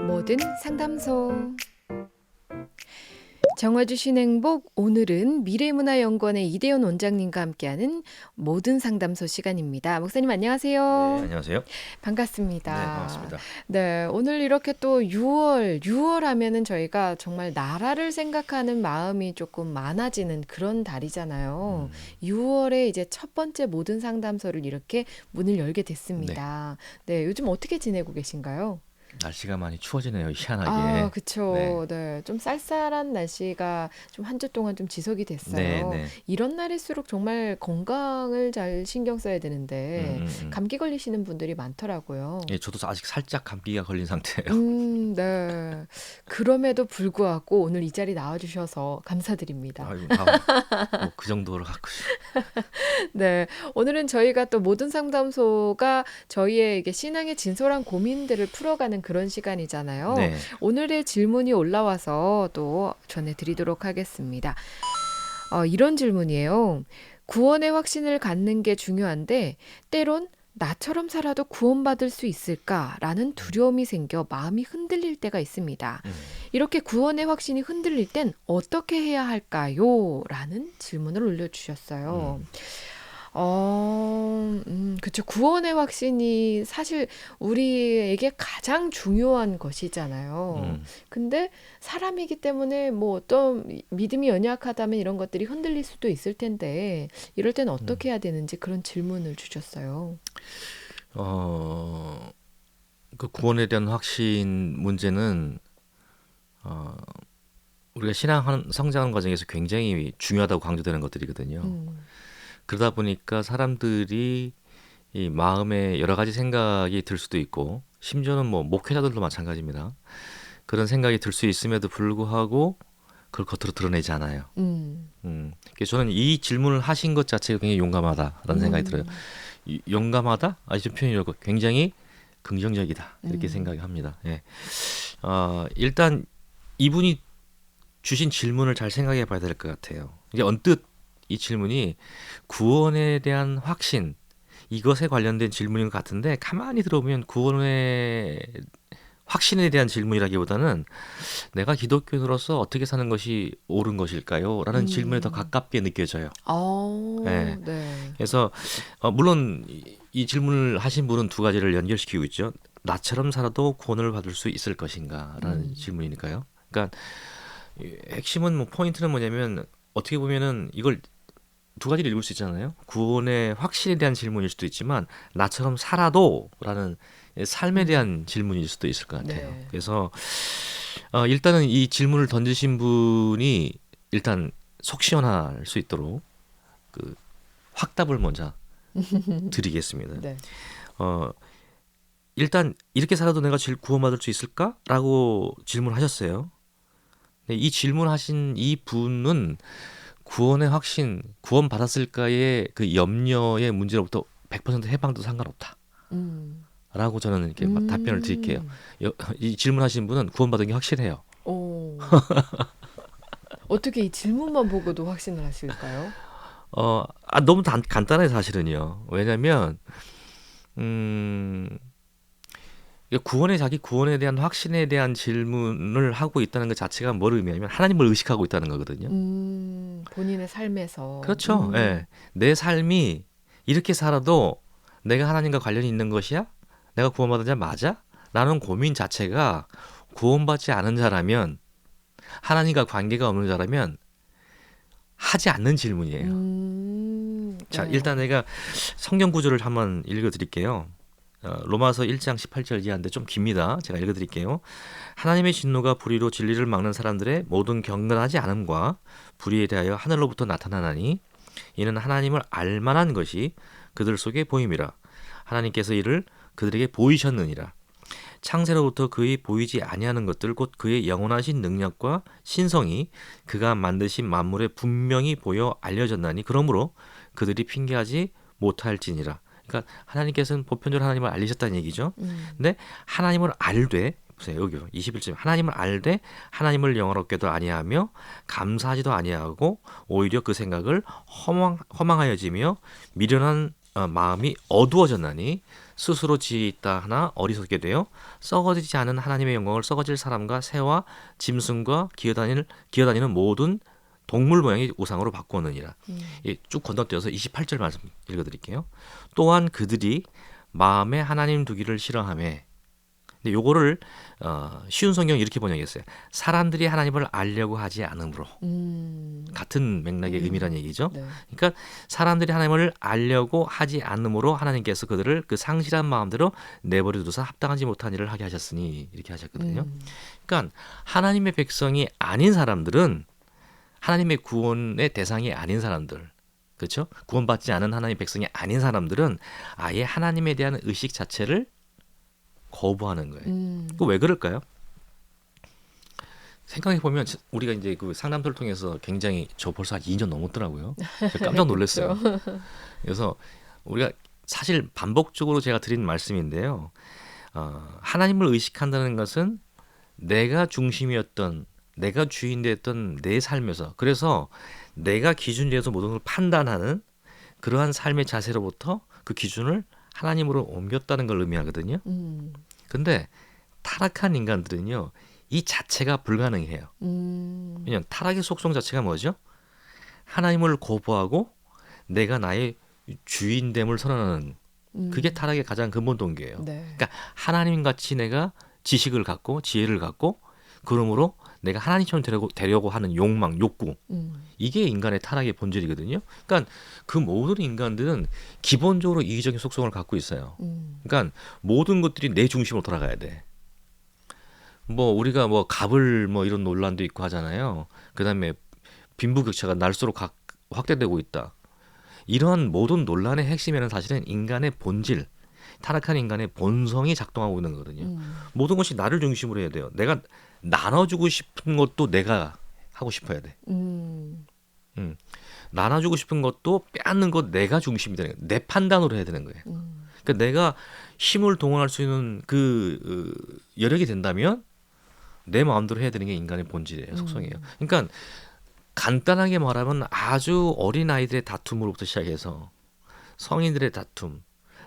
모든 상담소. 정화주신 행복, 오늘은 미래문화연구원의 이대훈 원장님과 함께하는 모든 상담소 시간입니다. 목사님 네, 안녕하세요. 안녕하세요. 반갑습니다. 네, 반갑습니다. 네, 오늘 이렇게 또 6월 하면은 저희가 정말 나라를 생각하는 마음이 조금 많아지는 그런 달이잖아요. 6월에 이제 첫 번째 모든 상담소를 이렇게 문을 열게 됐습니다. 네, 요즘 어떻게 지내고 계신가요? 날씨가 많이 추워지네요, 아, 희한하게. 그쵸. 네, 좀 쌀쌀한 날씨가 좀 한 주 동안 좀 지속이 네, 됐어요. 네. 이런 날일수록 정말 건강을 잘 신경 써야 음, 되는데 음. 감기 걸리시는 분들이 많더라고요. 예, 저도 아직 살짝 감기가 걸린 상태예요. 네. 그럼에도 불구하고 오늘 이 자리 나와주셔서 감사드립니다. 아이고, 뭐그 정도로 갖고 싶. 네, 오늘은 저희가 또 모든 상담소가 저희의 이게 신앙의 진솔한 고민들을 풀어가는 그런 시간이잖아요. 네, 오늘의 질문이 올라와서 또 전해드리도록 하겠습니다. 이런 질문이에요. 구원의 확신을 갖는 게 중요한데 때론 나처럼 살아도 구원받을 수 있을까라는 두려움이 생겨 마음이 흔들릴 때가 있습니다. 음, 이렇게 구원의 확신이 흔들릴 땐 어떻게 해야 할까요? 라는 질문을 올려주셨어요. 음, 그쵸. 구원의 확신이 사실 우리에게 가장 중요한 것이잖아요. 음, 근데 사람이기 때문에 뭐 어떤 믿음이 연약하다면 이런 것들이 흔들릴 수도 있을 텐데, 이럴 땐 음. 어떻게 해야 되는지 그런 질문을 주셨어요. 어, 그 구원에 대한 확신 문제는 어, 우리가 성장하는 과정에서 굉장히 중요하다고 강조되는 것들이거든요. 음, 그러다 보니까 사람들이 이 마음에 여러 가지 생각이 들 수도 있고, 심지어는 뭐 목회자들도 마찬가지입니다. 그런 생각이 들 수 있음에도 불구하고 그걸 겉으로 드러내지 않아요. 음, 그래서 저는 이 질문을 하신 것 자체가 굉장히 용감하다라는 생각이 들어요. 음, 용감하다? 좀 표현이 굉장히 긍정적이다 이렇게 음, 생각을 합니다. 예. 일단 이분이 주신 질문을 잘 생각해 봐야 될 것 같아요. 이게 언뜻 이 질문이 구원에 대한 확신 이것에 관련된 질문인 것 같은데, 가만히 들어보면 구원의 확신에 대한 질문이라기보다는 내가 기독교인으로서 어떻게 사는 것이 옳은 것일까요? 라는 질문에 더 음. 가깝게 느껴져요. 예. 네. 그래서 물론 이 질문을 하신 분은 두 가지를 연결시키고 있죠. 나처럼 살아도 구원을 받을 수 있을 것인가? 라는 음, 질문이니까요. 그러니까 이 핵심은 포인트는 뭐냐면, 어떻게 보면은 이걸 두 가지를 읽을 수 있잖아요. 구원의 확신에 대한 질문일 수도 있지만 나처럼 살아도 라는 삶에 음, 대한 질문일 수도 있을 것 같아요. 네. 그래서 일단은 이 질문을 던지신 분이 일단 속 시원할 수 있도록 그 확답을 먼저 드리겠습니다. 네. 어, 일단 이렇게 살아도 내가 구원받을 수 있을까? 라고 질문하셨어요. 이 질문하신 이 분은 구원의 확신, 구원받았을까의 그 염려의 문제로부터 100% 해방도 상관없다. 음, 라고 저는 이렇게 답변을 드릴게요. 음, 이 질문하신 분은 구원받은 게 확실해요. 오. 어떻게 이 질문만 보고도 확신을 하실까요? 너무 간단해요, 사실은요. 왜냐면, 음, 이게 자기 구원에 대한 확신에 대한 질문을 하고 있다는 것 자체가 뭘 의미하냐면 하나님을 의식하고 있다는 거거든요. 본인의 삶에서, 그렇죠. 예. 내 삶이 이렇게 살아도 내가 하나님과 관련이 있는 것이야? 내가 구원받은 자 맞아? 라는 고민 자체가 구원받지 않은 자라면, 하나님과 관계가 없는 자라면 하지 않는 질문이에요. 자, 네. 일단 내가 성경 구절을 한번 읽어 드릴게요. 로마서 1장 18절 이하인데 좀 깁니다. 제가 읽어 드릴게요. 하나님의 진노가 불의로 진리를 막는 사람들의 모든 경건하지 않음과 불의에 대하여 하늘로부터 나타나나니, 이는 하나님을 알만한 것이 그들 속에 보임이라. 하나님께서 이를 그들에게 보이셨느니라. 창세로부터 그의 보이지 아니하는 것들 곧 그의 영원하신 능력과 신성이 그가 만드신 만물에 분명히 보여 알려졌나니, 그러므로 그들이 핑계하지 못할지니라. 그러니까 하나님께서는 보편적으로 하나님을 알리셨다는 얘기죠. 음, 근데 하나님을 알되, 보세요, 여기 21절, 하나님을 알되 하나님을 영화롭게도 아니하며 감사하지도 아니하고 오히려 그 생각을 허망하여지며 미련한 마음이 어두워졌나니 스스로 지있다 하나 어리석게 되어 썩어지지 않은 하나님의 영광을 썩어질 사람과 새와 짐승과 기어다니는 모든 동물 모양의 우상으로 바꾸느니라. 음. 쭉 건너뛰어서 28절 말씀 읽어드릴게요. 또한 그들이 마음에 하나님 두기를 싫어하며, 근데 요거를 쉬운 성경 이렇게 번역했어요. 사람들이 하나님을 알려고 하지 않으므로. 같은 맥락의 의미란 얘기죠. 네. 그러니까 사람들이 하나님을 알려고 하지 않으므로 하나님께서 그들을 그 상실한 마음대로 내버려 두사 합당하지 못한 일을 하게 하셨으니 이렇게 하셨거든요. 그러니까 하나님의 백성이 아닌 사람들은, 하나님의 구원의 대상이 아닌 사람들, 그렇죠? 구원받지 않은 하나님의 백성이 아닌 사람들은 아예 하나님에 대한 의식 자체를 거부하는 거예요. 그 왜 그럴까요? 생각해 보면 우리가 이제 그 상담소를 통해서 굉장히, 저 벌써 한 2년 넘었더라고요. 제가 깜짝 놀랐어요. 그래서 우리가 사실 반복적으로 제가 드린 말씀인데요. 하나님을 의식한다는 것은 내가 중심이었던, 내가 주인되었던 내 삶에서, 그래서 내가 기준에서 모든 걸 판단하는 그러한 삶의 자세로부터 그 기준을 하나님으로 옮겼다는 걸 의미하거든요. 근데 타락한 인간들은요, 이 자체가 불가능해요. 왜냐하면 타락의 속성 자체가 뭐죠? 하나님을 거부하고 내가 나의 주인됨을 선언하는, 그게 타락의 가장 근본 동기예요. 네. 그러니까 하나님같이 내가 지식을 갖고 지혜를 갖고, 그러므로 내가 하나님처럼 되려고 하는 욕망, 욕구, 이게 인간의 타락의 본질이거든요. 그러니까 그 모든 인간들은 기본적으로 이기적인 속성을 갖고 있어요. 그러니까 모든 것들이 내 중심으로 돌아가야 돼. 뭐 우리가 뭐 갑을 뭐 이런 논란도 있고 하잖아요. 그다음에 빈부격차가 날수록 확대되고 있다. 이러한 모든 논란의 핵심에는 사실은 인간의 본질, 타락한 인간의 본성이 작동하고 있는 거거든요. 모든 것이 나를 중심으로 해야 돼요. 내가 나눠주고 싶은 것도 내가 하고 싶어야 돼. 나눠주고 싶은 것도 빼앗는 것 내가 중심이 되는 거예요. 내 판단으로 해야 되는 거예요. 그러니까 내가 힘을 동원할 수 있는 그 여력이 된다면 내 마음대로 해야 되는 게 인간의 본질이에요. 속성이에요. 그러니까 간단하게 말하면 아주 어린 아이들의 다툼으로부터 시작해서 성인들의 다툼,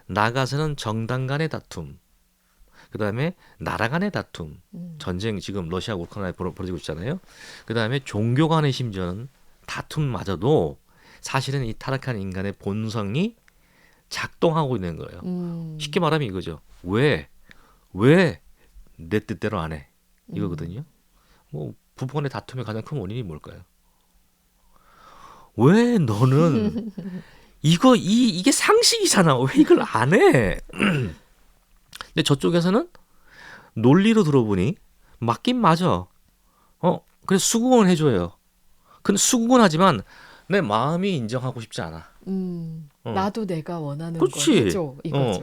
나가서는 정당 간의 다툼, 그 다음에 나라 간의 다툼, 전쟁 지금 러시아와 우크라이나에 벌어지고 있잖아요. 그 다음에 종교 간의 심지어는 다툼마저도 사실은 이 타락한 인간의 본성이 작동하고 있는 거예요. 쉽게 말하면 이거죠. 왜 내 뜻대로 안 해? 이거거든요. 뭐 부부 간의 다툼의 가장 큰 원인이 뭘까요? 왜 너는 이게 상식이잖아. 왜 이걸 안 해? 근데 저쪽에서는 논리로 들어보니 맞긴 맞아. 그래서 수긍은 해줘요. 근데 수긍은 하지만 내 마음이 인정하고 싶지 않아. 나도 내가 원하는 그렇지. 걸 해줘, 이거죠.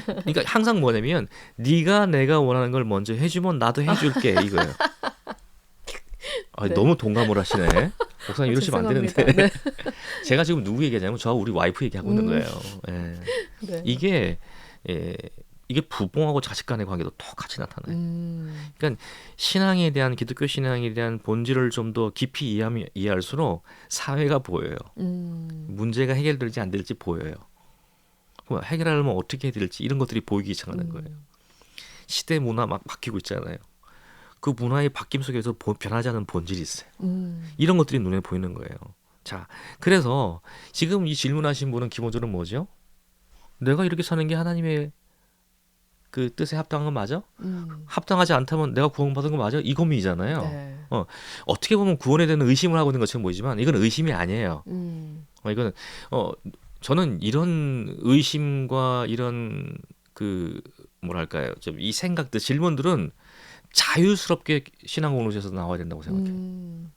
그러니까 항상 뭐냐면 네가 내가 원하는 걸 먼저 해주면 나도 해줄게, 이거예요. 네. 너무 동감을 하시네. 목사님 이러시면 안 죄송합니다. 되는데. 네. 제가 지금 누구 얘기하냐면 저 우리 와이프 얘기하고 있는 거예요. 예. 네. 이게 부모하고 자식 간의 관계도 똑같이 나타나요. 그러니까 신앙에 대한, 기독교 신앙에 대한 본질을 좀 더 깊이 이해할수록 사회가 보여요. 문제가 해결될지 안 될지 보여요. 그럼 해결하려면 어떻게 해야 될지 이런 것들이 보이기 시작하는 거예요. 시대 문화 막 바뀌고 있잖아요. 그 문화의 바뀜 속에서 변하지 않은 본질이 있어요. 이런 것들이 눈에 보이는 거예요. 자, 그래서 지금 이 질문하신 분은 기본적으로 뭐죠? 내가 이렇게 사는 게 하나님의 그 뜻에 합당한 건 맞아? 합당하지 않다면 내가 구원받은 건 맞아? 이 고민이잖아요. 네. 어떻게 보면 구원에 대한 의심을 하고 있는 것처럼 보이지만 이건 의심이 아니에요. 이거는 저는 이런 의심과 이런 그 뭐랄까요, 좀 이 생각들, 질문들은 자유스럽게 신앙 공동체에서 나와야 된다고 생각해요.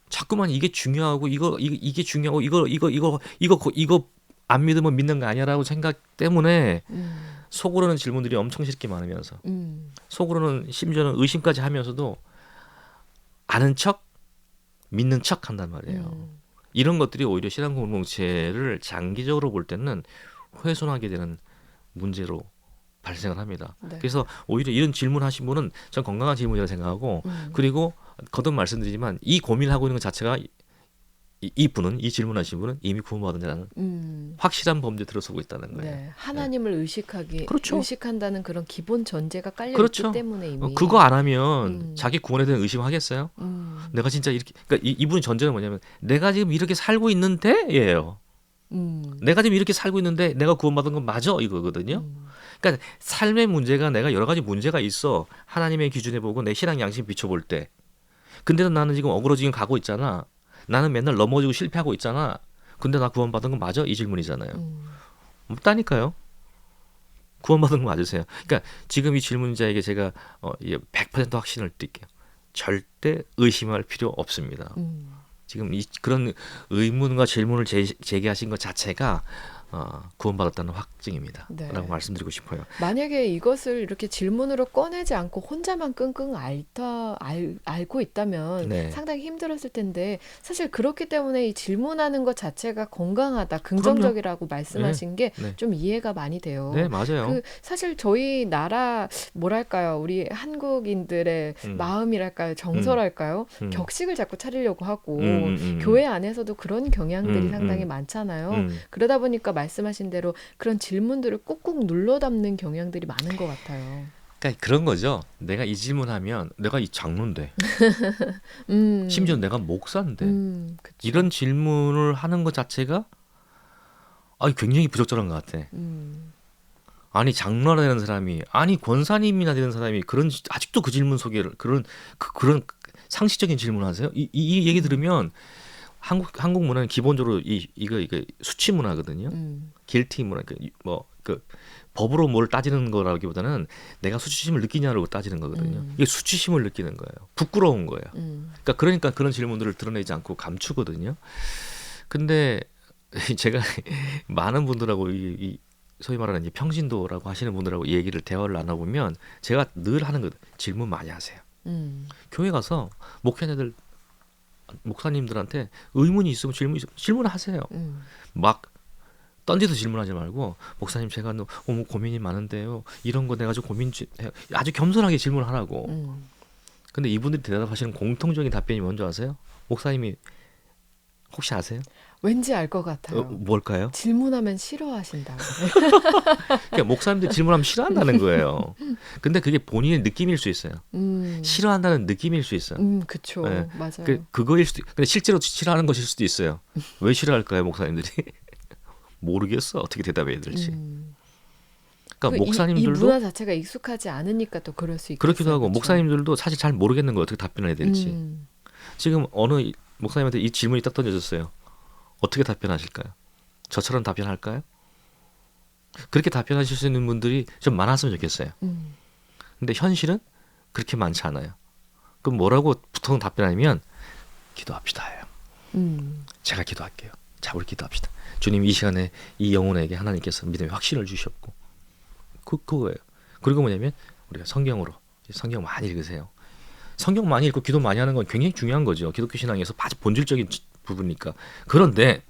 자꾸만 이게 중요하고 이게 중요하고 이거 안 믿으면 믿는 거 아니야라고 생각 때문에 속으로는 질문들이 엄청 싫게 많으면서 속으로는 심지어는 의심까지 하면서도 아는 척 믿는 척 한단 말이에요. 이런 것들이 오히려 신앙 공동체를 장기적으로 볼 때는 훼손하게 되는 문제로 발생을 합니다. 네. 그래서 오히려 이런 질문하신 분은 전 건강한 질문이라고 생각하고, 그리고 거듭 말씀드리지만 이 고민을 하고 있는 것 자체가 이분은 이 질문하신 분은 이미 구원받은 자는 확실한 범죄에 들어서고 있다는 거예요. 네, 하나님을 그렇죠. 의식한다는 그런 기본 전제가 깔려 있기 그렇죠. 때문에 이미. 그거 안 하면 음, 자기 구원에 대한 의심하겠어요? 음, 내가 진짜 이렇게 그러니까 이분의 전제는 뭐냐면 내가 지금 이렇게 살고 있는데예요. 내가 지금 이렇게 살고 있는데 내가 구원받은 건 맞아 이거거든요. 음, 그러니까 삶의 문제가 내가 여러 가지 문제가 있어. 하나님의 기준에 보고 내 신앙 양심 비춰볼 때. 근데도 나는 지금 어그러지긴 가고 있잖아. 나는 맨날 넘어지고 실패하고 있잖아. 근데 나 구원받은 건 맞아? 이 질문이잖아요. 음, 없다니까요. 구원받은 거 맞으세요. 그러니까 지금 이 질문자에게 제가 100% 확신을 드릴게요. 절대 의심할 필요 없습니다. 음. 지금 그런 의문과 질문을 제기하신 것 자체가 구원받았다는 확증입니다. 네. 라고 말씀드리고 싶어요. 만약에 이것을 이렇게 질문으로 꺼내지 않고 혼자만 끙끙 앓고 있다면 네. 상당히 힘들었을 텐데 사실 그렇기 때문에 이 질문하는 것 자체가 건강하다, 긍정적이라고 말씀하신 게 네. 좀 이해가 많이 돼요. 네, 맞아요. 그 사실 저희 나라 뭐랄까요, 우리 한국인들의 마음이랄까요, 정서랄까요, 음. 격식을 자꾸 차리려고 하고 음. 교회 안에서도 그런 경향들이 음, 상당히 음. 많잖아요. 그러다 보니까 말씀하신 대로 그런 질문들을 꾹꾹 눌러 담는 경향들이 많은 것 같아요. 그러니까 그런 거죠. 내가 이 질문하면 내가 이 장로인데, 음, 심지어 내가 목사인데, 그쵸. 이런 질문을 하는 것 자체가 굉장히 부적절한 것 같아. 아니 장로라 되는 사람이, 아니 권사님이나 되는 사람이 아직도 그 질문 속에 그런 상식적인 질문하세요? 이 얘기 들으면 한국 문화는 기본적으로 이거 수치 문화거든요. 길티 문화, 그 법으로 뭘 따지는 거라기보다는 내가 수치심을 느끼냐고 따지는 거거든요. 이게 수치심을 느끼는 거예요. 부끄러운 거예요. 그러니까 그런 질문들을 드러내지 않고 감추거든요. 근데 제가 많은 분들하고 소위 말하는 이제 평신도라고 하시는 분들하고 이 얘기를 대화를 나눠보면 제가 늘 하는 거 질문 많이 하세요. 교회 가서 목사님들한테 의문이 있으면 질문하세요. 막 던지도 질문하지 말고 목사님 제가 너무 고민이 많은데요. 이런 거 내가 좀 고민해요. 아주 겸손하게 질문하라고. 근데 이분들이 대답하시는 공통적인 답변이 뭔지 아세요? 목사님이 혹시 아세요? 왠지 알 것 같아요. 뭘까요? 질문하면 싫어하신다고. 그러니까 목사님들 질문하면 싫어한다는 거예요. 근데 그게 본인의 느낌일 수 있어요. 싫어한다는 느낌일 수 있어요. 그쵸. 네. 맞아요. 그거일 수도. 근데 실제로 싫어하는 것일 수도 있어요. 왜 싫어할까요, 목사님들이? 모르겠어. 어떻게 대답해야 될지. 그러니까 목사님들도 이 문화 자체가 익숙하지 않으니까 또 그럴 수 있겠어요. 그렇기도 하고 그쵸? 목사님들도 사실 잘 모르겠는 거예요. 어떻게 답변해야 될지. 지금 어느 목사님한테 이 질문이 딱 던져졌어요. 어떻게 답변하실까요? 저처럼 답변할까요? 그렇게 답변하실 수 있는 분들이 좀 많았으면 좋겠어요. 근데 현실은 그렇게 많지 않아요. 그럼 뭐라고 보통 답변하면 기도합시다예요. 제가 기도할게요. 자, 우리 기도합시다. 주님 이 시간에 이 영혼에게 하나님께서 믿음의 확신을 주셨고 그거예요. 그리고 뭐냐면 우리가 성경 많이 읽으세요. 성경 많이 읽고 기도 많이 하는 건 굉장히 중요한 거죠. 기독교 신앙에서 아주 본질적인 부분이니까. 그런데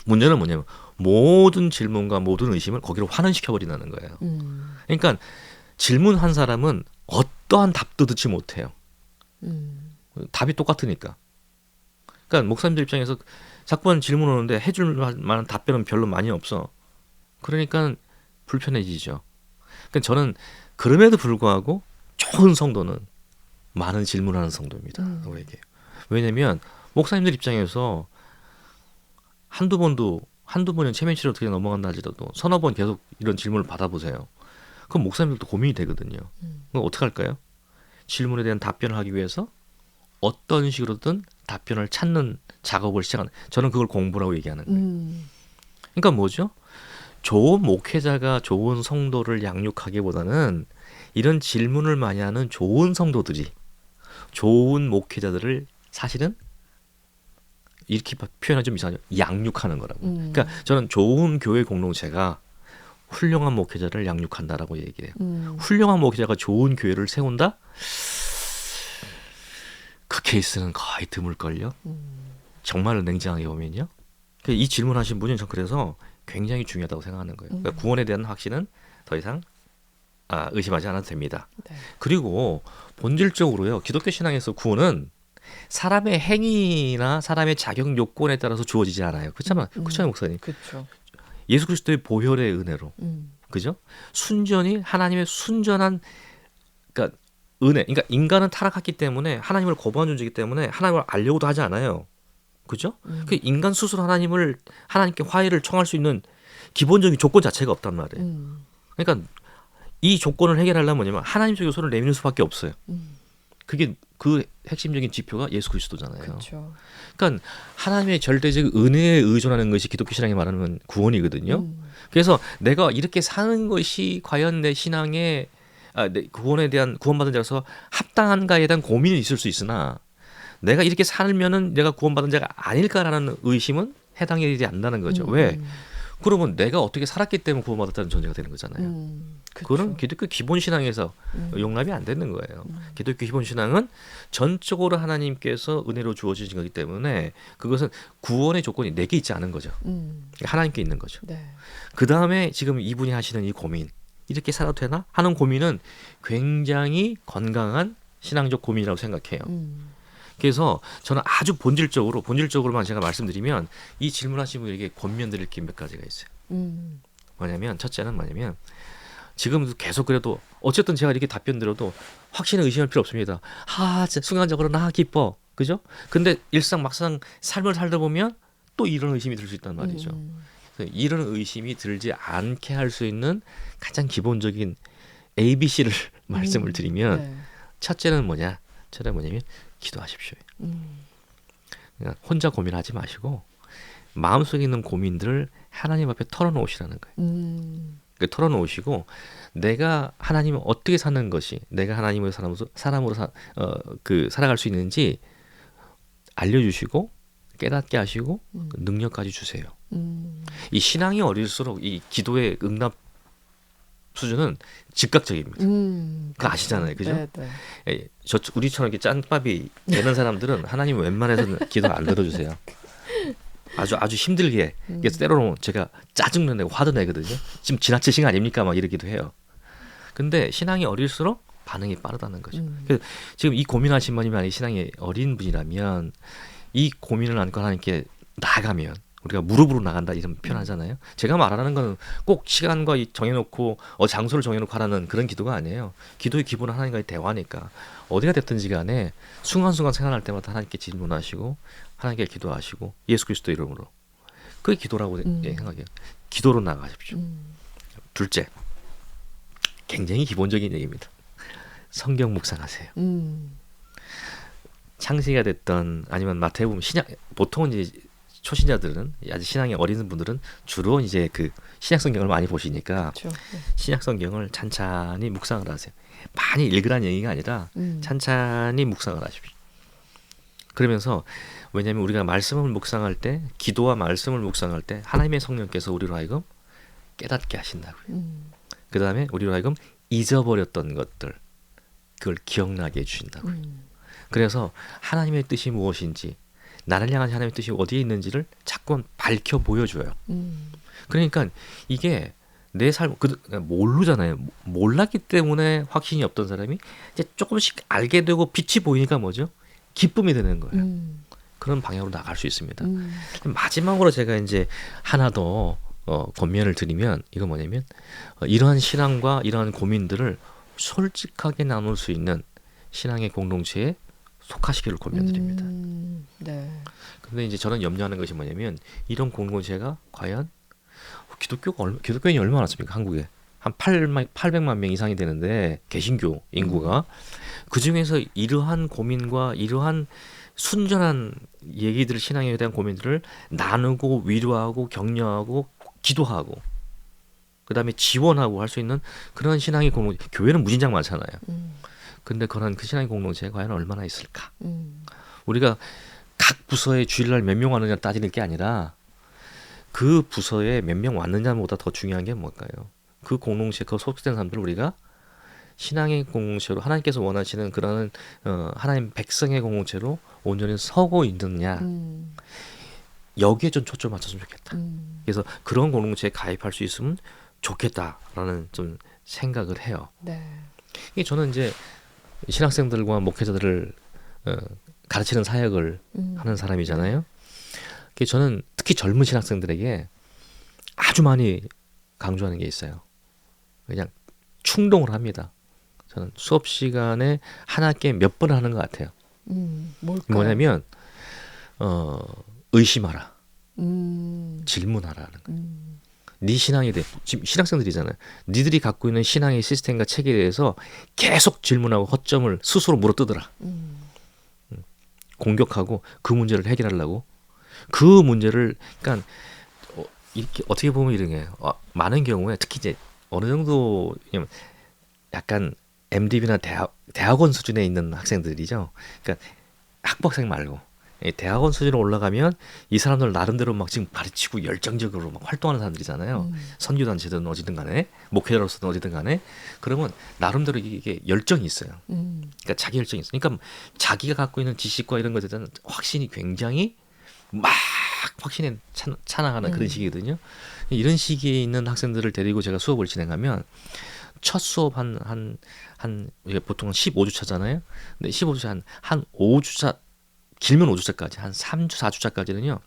문제는 뭐냐면 모든 질문과 모든 의심을 거기로 환원시켜버린다는 거예요. 그러니까 질문한 사람은 어떠한 답도 듣지 못해요. 답이 똑같으니까. 그러니까 목사님들 입장에서 자꾸만 질문 오는데 해줄 만한 답변은 별로 많이 없어. 그러니까 불편해지죠. 그러니까 저는 그럼에도 불구하고 좋은 성도는 많은 질문하는 성도입니다. 우리에게. 왜냐면 목사님들 입장에서 한두 번은 체면치료 어떻게 넘어간다 하더라도 서너 번 계속 이런 질문을 받아보세요. 그럼 목사님들도 고민이 되거든요. 그럼 어떻게 할까요? 질문에 대한 답변을 하기 위해서 어떤 식으로든 답변을 찾는 작업을 시작하는, 저는 그걸 공부라고 얘기하는 거예요. 그러니까 뭐죠? 좋은 목회자가 좋은 성도를 양육하기보다는 이런 질문을 많이 하는 좋은 성도들이 좋은 목회자들을 사실은 이렇게 표현하면 좀 이상하죠. 양육하는 거라고. 그러니까 저는 좋은 교회 공동체가 훌륭한 목회자를 양육한다라고 얘기해요. 훌륭한 목회자가 좋은 교회를 세운다? 그 케이스는 거의 드물걸요. 정말로 냉정하게 보면요. 이 질문하신 분이 전 그래서 굉장히 중요하다고 생각하는 거예요. 그러니까 구원에 대한 확신은 더 이상 의심하지 않아도 됩니다. 네. 그리고 본질적으로요. 기독교 신앙에서 구원은 사람의 행위나 사람의 자격 요건에 따라서 주어지지 않아요. 그렇잖아요, 목사님. 그렇죠. 예수 그리스도의 보혈의 은혜로, 음, 그죠? 순전히 하나님의 순전한, 그러니까 은혜. 그러니까 인간은 타락했기 때문에 하나님을 거부한 존재이기 때문에 하나님을 알려고도 하지 않아요. 그죠? 그 인간 스스로 하나님께 화해를 청할 수 있는 기본적인 조건 자체가 없단 말이에요. 그러니까 이 조건을 해결하려면 뭐냐면 하나님적 요소를 내미는 수밖에 없어요. 그게 그 핵심적인 지표가 예수 그리스도잖아요. 그렇죠. 그러니까 하나님의 절대적 은혜에 의존하는 것이 기독교 신앙이 말하는 구원이거든요. 그래서 내가 이렇게 사는 것이 과연 내 신앙의 내 구원에 대한 구원받은 자로서 합당한가에 대한 고민이 있을 수 있으나 내가 이렇게 살면은 내가 구원받은 자가 아닐까라는 의심은 해당이 되지 않는다는 거죠. 왜? 그러면 내가 어떻게 살았기 때문에 구원받았다는 전제가 되는 거잖아요. 그거는 기독교 기본 신앙에서 용납이 안 되는 거예요. 기독교 기본 신앙은 전적으로 하나님께서 은혜로 주어진 거기 때문에 그것은 구원의 조건이 내게 있지 않은 거죠. 하나님께 있는 거죠. 네. 그 다음에 지금 이분이 하시는 이 고민, 이렇게 살아도 되나 하는 고민은 굉장히 건강한 신앙적 고민이라고 생각해요. 그래서 저는 아주 본질적으로만 제가 말씀드리면 이 질문하신 분에게 권면드릴 게 몇 가지가 있어요. 첫째는 뭐냐면 지금도 계속 그래도 어쨌든 제가 이렇게 답변 드려도 확신에 의심할 필요 없습니다. 진짜 순간적으로 나 기뻐, 그죠? 근데 일상 막상 삶을 살다 보면 또 이런 의심이 들 수 있단 말이죠. 그래서 이런 의심이 들지 않게 할 수 있는 가장 기본적인 ABC를 말씀을 드리면 네. 첫째는 뭐냐면 기도하십시오. 그냥 혼자 고민하지 마시고 마음속에 있는 고민들을 하나님 앞에 털어놓으시라는 거예요. 털어놓으시고 내가 하나님을 어떻게 사는 것이 내가 하나님의 사람으로 살아갈 수 있는지 알려주시고 깨닫게 하시고 그 능력까지 주세요. 이 신앙이 어릴수록 이 기도의 응답 수준은 즉각적입니다. 그거 아시잖아요, 그죠? 네, 네. 우리처럼 이렇게 짠밥이 되는 사람들은 하나님 웬만해서는 기도 안 들어주세요. 아주 힘들게. 그래서 때로는 제가 짜증도 내고 화도 내거든요. 지금 지나치신 거 아닙니까? 막 이러기도 해요. 근데 신앙이 어릴수록 반응이 빠르다는 거죠. 그래서 지금 이 고민하신 분이 만약에 신앙이 어린 분이라면 이 고민을 안고 하나님께 나아가면 우리가 무릎으로 나간다 이런 표현하잖아요. 제가 말하는 건 꼭 시간과 정해놓고 장소를 정해놓고 하라는 그런 기도가 아니에요. 기도의 기본은 하나님과의 대화니까 어디가 됐든지 간에 순간순간 생각날 때마다 하나님께 질문하시고 하나님께 기도하시고 예수 그리스도 이름으로 그게 기도라고 생각해요. 기도로 나아가십시오. 둘째, 굉장히 기본적인 얘기입니다. 성경 묵상하세요. 창세기가 됐던 아니면 마태복음 보통은 이제 초신자들은 아직 신앙이 어린 분들은 주로 이제 그 신약 성경을 많이 보시니까 그렇죠. 네. 신약 성경을 찬찬히 묵상을 하세요. 많이 읽으라는 얘기가 아니라 찬찬히 묵상을 하십시오. 그러면서 왜냐하면 우리가 말씀을 묵상할 때 기도와 말씀을 묵상할 때 하나님의 성령께서 우리로 하여금 깨닫게 하신다고요. 그 다음에 우리로 하여금 잊어버렸던 것들 그걸 기억나게 해주신다고요. 그래서 하나님의 뜻이 무엇인지 나를 향한 하나님의 뜻이 어디에 있는지를 자꾸 밝혀 보여줘요. 그러니까 이게 내 삶 모르잖아요. 몰랐기 때문에 확신이 없던 사람이 이제 조금씩 알게 되고 빛이 보이니까 뭐죠? 기쁨이 되는 거예요. 그런 방향으로 나갈 수 있습니다. 마지막으로 제가 이제 하나 더 권면을 드리면 이건 뭐냐면 이러한 신앙과 이러한 고민들을 솔직하게 나눌 수 있는 신앙의 공동체에 속하시기를 권면드립니다. 네. 근데 이제 저는 염려하는 것이 뭐냐면 이런 공동체가 과연 기독교인이 얼마나 많습니까? 한국에 한 800만 명 이상이 되는데 개신교 인구가 그 중에서 이러한 고민과 이러한 순전한 얘기들 신앙에 대한 고민들을 나누고 위로하고 격려하고 기도하고 그 다음에 지원하고 할 수 있는 그런 신앙의 공동체 교회는 무진장 많잖아요. 근데 그런 그 신앙의 공동체가 과연 얼마나 있을까? 우리가 각 부서에 주일날 몇 명 왔느냐 따지는 게 아니라 그 부서에 몇 명 왔느냐보다 더 중요한 게 뭘까요? 그 공동체, 그 소속된 사람들을 우리가 신앙의 공동체로 하나님께서 원하시는 그런 하나님 백성의 공동체로 온전히 서고 있느냐 여기에 좀 초점 맞췄으면 좋겠다. 그래서 그런 공동체에 가입할 수 있으면 좋겠다라는 좀 생각을 해요. 네. 이게 저는 이제 신학생들과 목회자들을 가르치는 사역을 하는 사람이잖아요. 그래서 저는 특히 젊은 신학생들에게 아주 많이 강조하는 게 있어요. 그냥 충동을 합니다. 저는 수업 시간에 한 학기에 몇 번을 하는 것 같아요. 뭘까요? 뭐냐면 의심하라, 음, 질문하라는 거예요. 음, 네 신앙에 대해 지금 신학생들이잖아요. 니들이 갖고 있는 신앙의 시스템과 체계에 대해서 계속 질문하고 허점을 스스로 물어뜯으라. 음, 공격하고 그 문제를 해결하려고 그 문제를 그러니까 이렇게 어떻게 보면 이런 게 많은 경우에 특히 이제 어느 정도 약간 MDB나 대학원 수준에 있는 학생들이죠. 그러니까 학부학생 말고 대학원 수준으로 올라가면 이 사람들 나름대로 막 지금 가르치고 열정적으로 막 활동하는 사람들이잖아요. 선교단체든 어디든 간에 목회자로서든 어디든 간에 그러면 나름대로 이게 열정이 있어요. 그러니까 자기 열정이 있어요. 그러니까 자기가 갖고 있는 지식과 이런 것에 대한 확신이 굉장히 막 확신에 찬양하는 그런 시기거든요. 이런 시기에 있는 학생들을 데리고 제가 수업을 진행하면 첫 수업 이게 보통 15주차잖아요. 근데 15주차 한 5주차 길면 5주차까지 한 3주 4주차까지는요.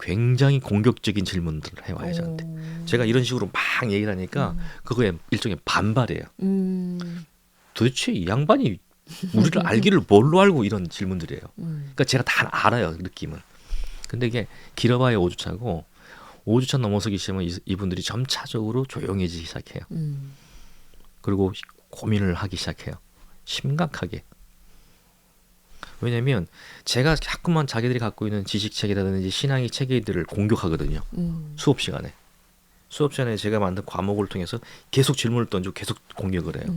굉장히 공격적인 질문들을 해와요 저한테. 제가 이런 식으로 막 얘기를 하니까 그거에 일종의 반발이에요. 도대체 이 양반이 우리를 알기를 뭘로 알고 이런 질문들이에요. 그러니까 제가 다 알아요 느낌을. 근데 이게 길어봐야 5주차고 5주차 넘어서기 시작하면 이분들이 점차적으로 조용해지기 시작해요. 그리고 고민을 하기 시작해요. 심각하게. 왜냐면 제가 자꾸만 자기들이 갖고 있는 지식체계라든지 신앙의 체계들을 공격하거든요. 수업 시간에. 수업 시간에 제가 만든 과목을 통해서 계속 질문을 던지고 계속 공격을 해요.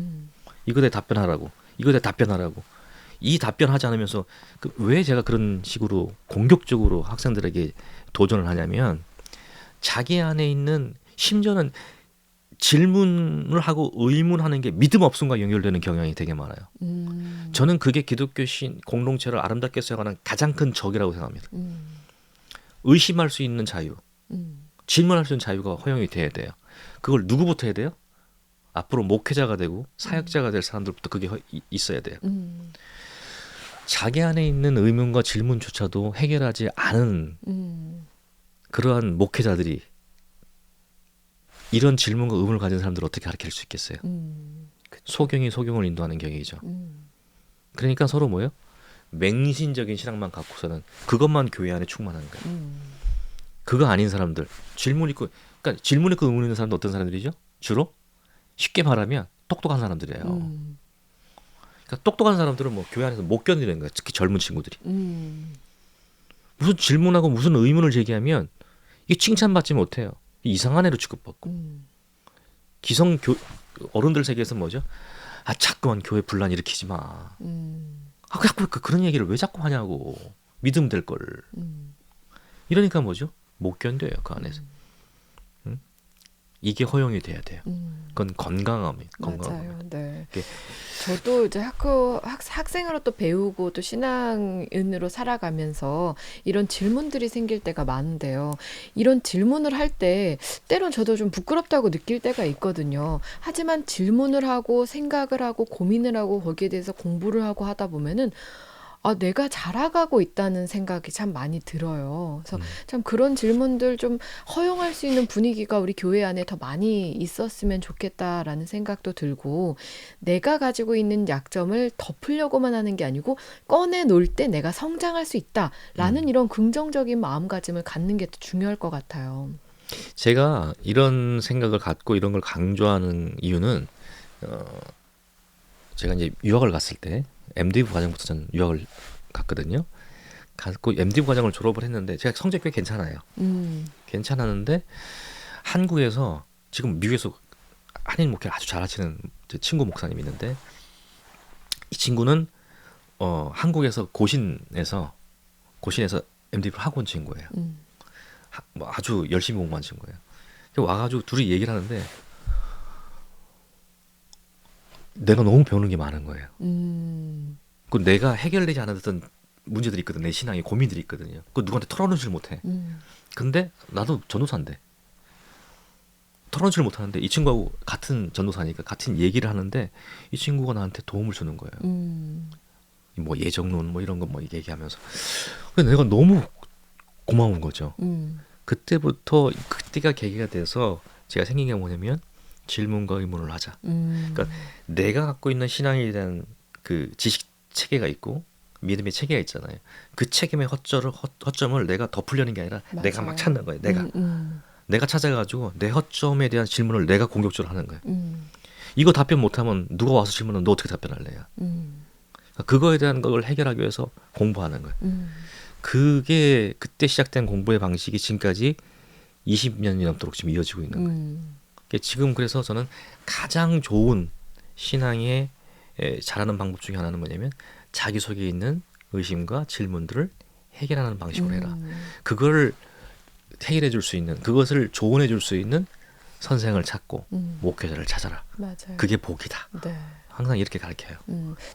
이거에 답변하라고. 이거에 답변하라고. 이 답변하지 않으면서 왜 제가 그런 식으로 공격적으로 학생들에게 도전을 하냐면 자기 안에 있는 심지어는 질문을 하고 의문하는 게 믿음 없음과 연결되는 경향이 되게 많아요. 저는 그게 기독교 공동체를 아름답게 세워가는 가장 큰 적이라고 생각합니다. 의심할 수 있는 자유, 질문할 수 있는 자유가 허용이 돼야 돼요. 그걸 누구부터 해야 돼요? 앞으로 목회자가 되고 사역자가 될 사람들부터 그게 있어야 돼요. 자기 안에 있는 의문과 질문조차도 해결하지 않은 그러한 목회자들이 이런 질문과 의문을 가진 사람들을 어떻게 가르칠 수 있겠어요? 소경이 소경을 인도하는 격이죠. 그러니까 서로 뭐예요? 맹신적인 신앙만 갖고서는 그것만 교회 안에 충만한 거예요. 그거 아닌 사람들 질문 있고 그러니까 질문 있고 의문 있는 사람들 어떤 사람들이죠? 주로 쉽게 말하면 똑똑한 사람들이에요. 그러니까 똑똑한 사람들은 뭐 교회 안에서 못 견디는 거예요. 특히 젊은 친구들이. 무슨 질문하고 무슨 의문을 제기하면 이게 칭찬받지 못해요. 이상한 애로 취급받고. 어른들 세계에서 뭐죠? 자꾸만 교회 분란 일으키지 마. 자꾸 그런 얘기를 왜 자꾸 하냐고. 믿음 될 걸. 이러니까 뭐죠? 못 견뎌요 그 안에서. 응? 이게 허용이 돼야 돼요. 그건 건강함이에요. 맞아요. 네. 이게 저도 이제 학생으로 또 배우고 또 신앙인으로 살아가면서 이런 질문들이 생길 때가 많은데요. 이런 질문을 할 때 때론 저도 좀 부끄럽다고 느낄 때가 있거든요. 하지만 질문을 하고 생각을 하고 고민을 하고 거기에 대해서 공부를 하고 하다 보면은 내가 자라가고 있다는 생각이 참 많이 들어요. 그래서 참 그런 질문들 좀 허용할 수 있는 분위기가 우리 교회 안에 더 많이 있었으면 좋겠다라는 생각도 들고 내가 가지고 있는 약점을 덮으려고만 하는 게 아니고 꺼내놓을 때 내가 성장할 수 있다라는 이런 긍정적인 마음가짐을 갖는 게 더 중요할 것 같아요. 제가 이런 생각을 갖고 이런 걸 강조하는 이유는 제가 이제 유학을 갔을 때 MD부 과정부터 저는 유학을 갔거든요. 갔고 MD부 과정을 졸업을 했는데 제가 성적이 꽤 괜찮아요. 괜찮았는데 한국에서 지금 미국에서 한인 목회를 아주 잘하시는 제 친구 목사님이 있는데 이 친구는 한국에서 고신에서 MD부를 하고 온 친구예요. 뭐 아주 열심히 공부한 친구예요. 와가지고 둘이 얘기를 하는데 내가 너무 배우는 게 많은 거예요. 그 내가 해결되지 않았던 문제들이 있거든. 내 신앙에 고민들이 있거든요. 그 누구한테 털어놓지를 못해. 근데 나도 전도사인데 털어놓지를 못하는데 이 친구하고 같은 전도사니까 같은 얘기를 하는데 이 친구가 나한테 도움을 주는 거예요. 뭐 예정론 뭐 이런 거 뭐 얘기하면서 근데 내가 너무 고마운 거죠. 그때부터 그때가 계기가 돼서 제가 생긴 게 뭐냐면 질문과 의문을 하자. 그러니까 내가 갖고 있는 신앙에 대한 그 지식 체계가 있고 믿음의 체계가 있잖아요. 그 책임의 허점을 내가 덮으려는 게 아니라 내가 막 맞아요. 찾는 거예요. 내가 찾아가지고 내 허점에 대한 질문을 내가 공격적으로 하는 거예요. 이거 답변 못하면 누가 와서 질문하면 너 어떻게 답변할래요? 그러니까 그거에 대한 걸 해결하기 위해서 공부하는 거예요. 그게 그때 시작된 공부의 방식이 지금까지 20년이 넘도록 지금 이어지고 있는 거예요. 그러니까 지금 그래서 저는 가장 좋은 신앙에 잘하는 방법 중에 하나는 뭐냐면 자기 속에 있는 의심과 질문들을 해결하는 방식으로 해라. 그걸 해결해 줄 수 있는 그것을 조언해 줄 수 있는 선생을 찾고 목회자를 찾아라. 맞아요. 그게 복이다. 네. 항상 이렇게 가르쳐요.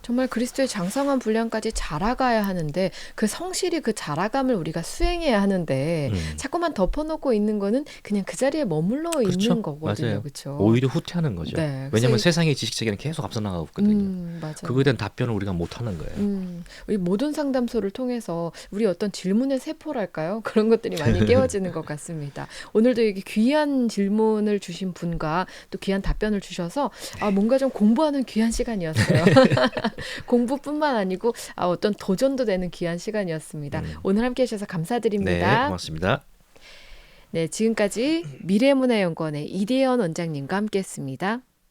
정말 그리스도의 장성한 분량까지 자라가야 하는데 그 성실히 그 자라감을 우리가 수행해야 하는데 자꾸만 덮어놓고 있는 거는 그냥 그 자리에 머물러 그렇죠. 있는 거거든요. 맞아요. 그렇죠? 오히려 후퇴하는 거죠. 네. 왜냐하면 그래서 세상의 지식 세계는 계속 앞서 나가고 있거든요. 맞아요. 그거에 대한 답변을 우리가 못 하는 거예요. 우리 모든 상담소를 통해서 우리 어떤 질문의 세포랄까요? 그런 것들이 많이 깨워지는 것 같습니다. 오늘도 이렇게 귀한 질문을 주신 분과 또 귀한 답변을 주셔서 뭔가 좀 공부하는 귀한 시간이었어요. 공부뿐만 아니고 어떤 도전도 되는 귀한 시간이었습니다. 오늘 함께 해주셔서 네, 감사드립니다. 고맙습니다. 네, 지금까지 미래문화연구원의 이대현 원장님과 함께했습니다.